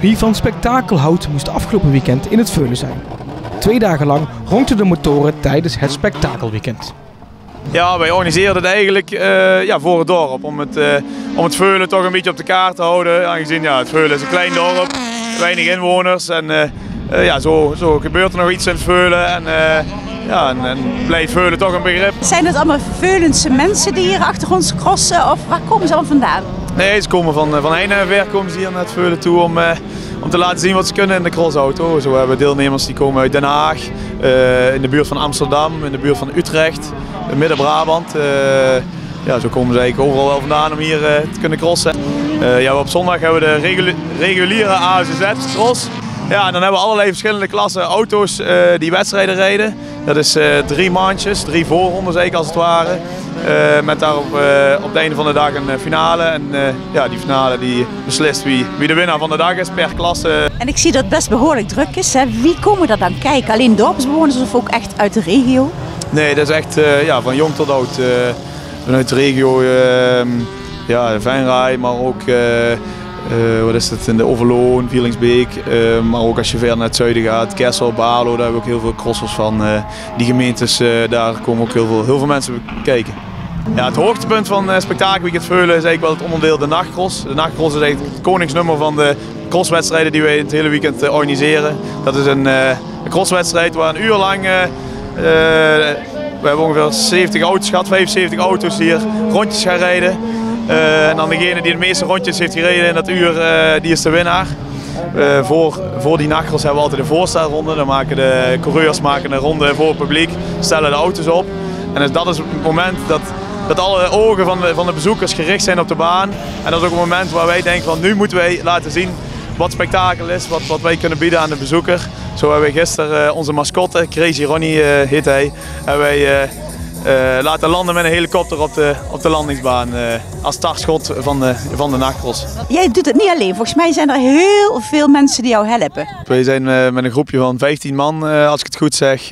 Wie van spektakel houdt, moest afgelopen weekend in het Veulen zijn. 2 dagen lang ronkten de motoren tijdens het spektakelweekend. Ja, wij organiseren het eigenlijk voor het dorp. Om het Veulen toch een beetje op de kaart te houden. Aangezien het Veulen is een klein dorp, weinig inwoners. En zo gebeurt er nog iets in het Veulen. En blijft Veulen toch een begrip. Zijn het allemaal Veulense mensen die hier achter ons crossen? Of waar komen ze allemaal vandaan? Nee, ze komen van heen en ver komen ze hier naar het Veulen toe om te laten zien wat ze kunnen in de crossauto. Zo hebben we deelnemers die komen uit Den Haag, in de buurt van Amsterdam, in de buurt van Utrecht, Midden-Brabant. Zo komen ze eigenlijk overal wel vandaan om hier te kunnen crossen. Op zondag hebben we de reguliere ASZ cross. Ja, en dan hebben we allerlei verschillende klassen auto's die wedstrijden rijden. Dat is 3 maandjes, 3 voorrondes eigenlijk als het ware. Met daar op het einde van de dag een finale. En die finale die beslist wie de winnaar van de dag is per klasse. En ik zie dat het best behoorlijk druk is. Hè? Wie komen er dan kijken? Alleen dorpsbewoners of ook echt uit de regio? Nee, dat is echt van jong tot oud. Vanuit de regio, de Venray, maar ook in de Overloon, Vierlingsbeek. Maar ook als je verder naar het zuiden gaat, Kessel, Balo, daar hebben we ook heel veel crossers van. Die gemeentes, daar komen ook heel veel mensen kijken. Ja, het hoogtepunt van Spektakelweekend Veulen is eigenlijk wel het onderdeel de nachtcross. De nachtcross is eigenlijk het koningsnummer van de crosswedstrijden die wij het hele weekend organiseren. Dat is een crosswedstrijd waar een uur lang, we hebben ongeveer 70 auto's gehad, 75 auto's die hier rondjes gaan rijden. En dan degene die de meeste rondjes heeft gereden in dat uur, die is de winnaar. Voor die nachtcross hebben we altijd een voorstelronde. Dan maken de coureurs een ronde voor het publiek, stellen de auto's op. En dat is het moment dat alle ogen van de bezoekers gericht zijn op de baan. En dat is ook het moment waar wij denken van nu moeten wij laten zien wat spektakel is, wat wij kunnen bieden aan de bezoeker. Zo hebben wij gisteren onze mascotte, Crazy Ronnie heet hij, hebben wij laten landen met een helikopter op de landingsbaan als startschot van de nachtcross. Jij doet het niet alleen, volgens mij zijn er heel veel mensen die jou helpen. Wij zijn met een groepje van 15 man, als ik het goed zeg,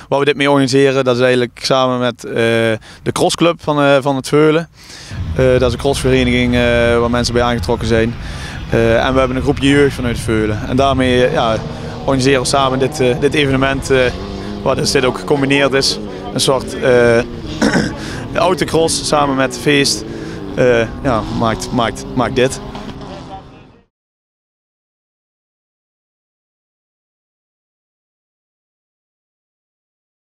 waar we dit mee organiseren. Dat is eigenlijk samen met de crossclub van het Veulen. Dat is een crossvereniging waar mensen bij aangetrokken zijn. En we hebben een groepje jeugd vanuit het Veulen. En daarmee organiseren we samen dit evenement, waar dus dit ook gecombineerd is. Een soort autocross samen met feest maakt dit.